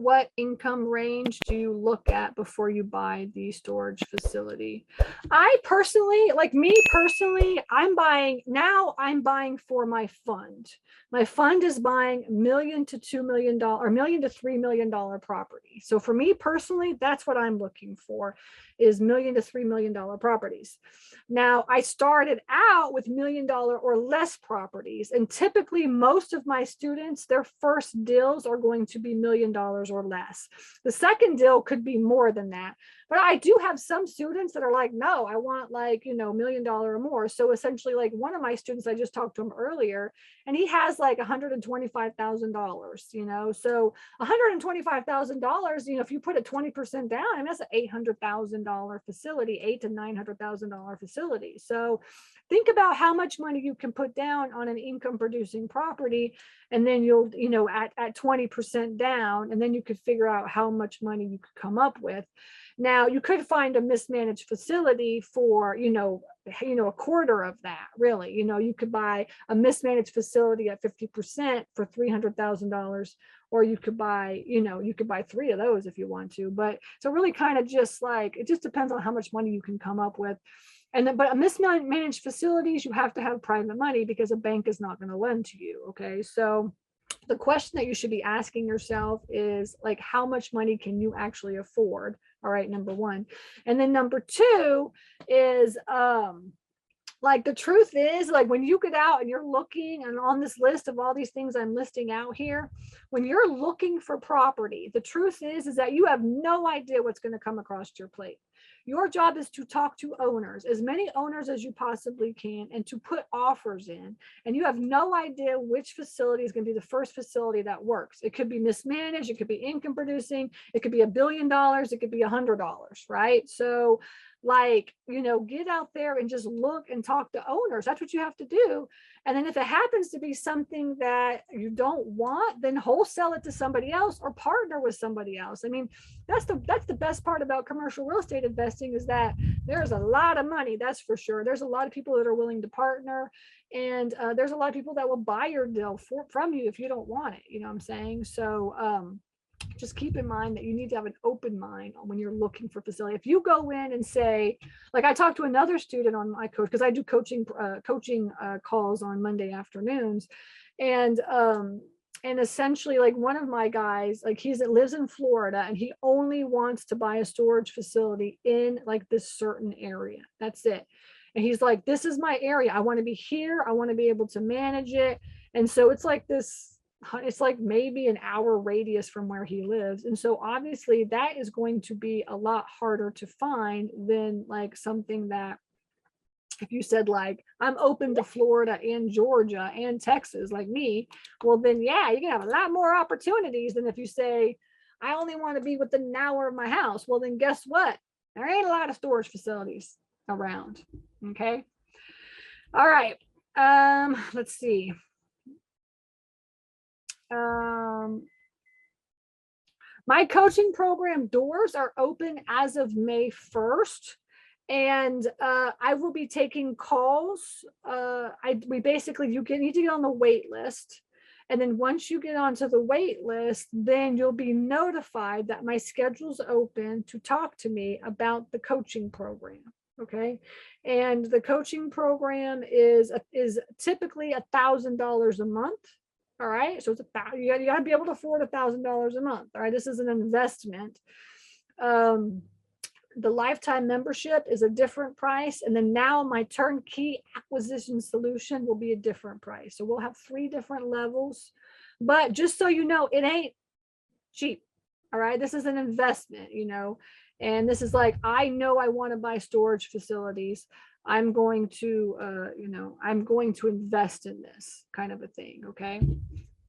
what income range do you look at before you buy the storage facility? I personally, like me personally, I'm buying for my fund. My fund is buying $1 million to $2 million or $1 million to $3 million property. So for me personally, that's what I'm looking for, is $1 million to $3 million properties. Now, I started out with $1 million or less properties, and typically most of my students, their first deals are going to be $1 million or less. The second deal could be more than that. But I do have some students that are like, no, I want like, $1 million or more. So essentially, like one of my students, I just talked to him earlier, and he has like $125,000, so $125,000, if you put it 20% down, I mean, that's an $800,000 facility, $800,000 to $900,000 facility. So think about how much money you can put down on an income producing property, and then you'll, at 20% down, and then you could figure out how much money you could come up with. Now, you could find a mismanaged facility for, a quarter of that, really. You could buy a mismanaged facility at 50% for $300,000, or you could buy, three of those if you want to. But so really kind of just like, it just depends on how much money you can come up with. And then, but a mismanaged facilities, you have to have private money because a bank is not going to lend to you. Okay. So the question that you should be asking yourself is like, how much money can you actually afford? All right, number one. And then number two is, like the truth is, like when you get out and you're looking and on this list of all these things I'm listing out here, when you're looking for property, the truth is that you have no idea what's going to come across your plate. Your job is to talk to owners, as many owners as you possibly can, and to put offers in. And you have no idea which facility is going to be the first facility that works. It could be mismanaged, it could be income producing, it could be $1 billion, it could be $100, right? So like, get out there and just look and talk to owners. That's what you have to do. And then if it happens to be something that you don't want, then wholesale it to somebody else or partner with somebody else. I mean, that's the best part about commercial real estate investing, is that there's a lot of money, that's for sure. There's a lot of people that are willing to partner, and there's a lot of people that will buy your deal from you if you don't want it. You know what I'm saying? So just keep in mind that you need to have an open mind when you're looking for facility. If you go in and say, like I talked to another student on my coach, because I do coaching calls on Monday afternoons, and essentially, like one of my guys, like lives in Florida, and he only wants to buy a storage facility in like this certain area. That's it. And he's like, this is my area. I want to be here. I want to be able to manage it. And so it's like maybe an hour radius from where he lives. And so obviously that is going to be a lot harder to find than like something that, if you said like, I'm open to Florida and Georgia and Texas, like me, well then, yeah, you can have a lot more opportunities than if you say, I only want to be within an hour of my house. Well, then guess what? There ain't a lot of storage facilities around. Okay. All right. Let's see. My coaching program doors are open as of May 1st. And I will be taking calls. You need to get on the wait list. And then once you get onto the wait list, then you'll be notified that my schedule's open to talk to me about the coaching program. Okay. And the coaching program is typically $1,000 a month. All right. So it's you got to be able to afford $1,000 a month. All right. This is an investment. The lifetime membership is a different price. And then now my turnkey acquisition solution will be a different price. So we'll have 3 different levels, but just so you know, it ain't cheap. All right. This is an investment, and this is like, I know I want to buy storage facilities. I'm going to invest in this kind of a thing. Okay.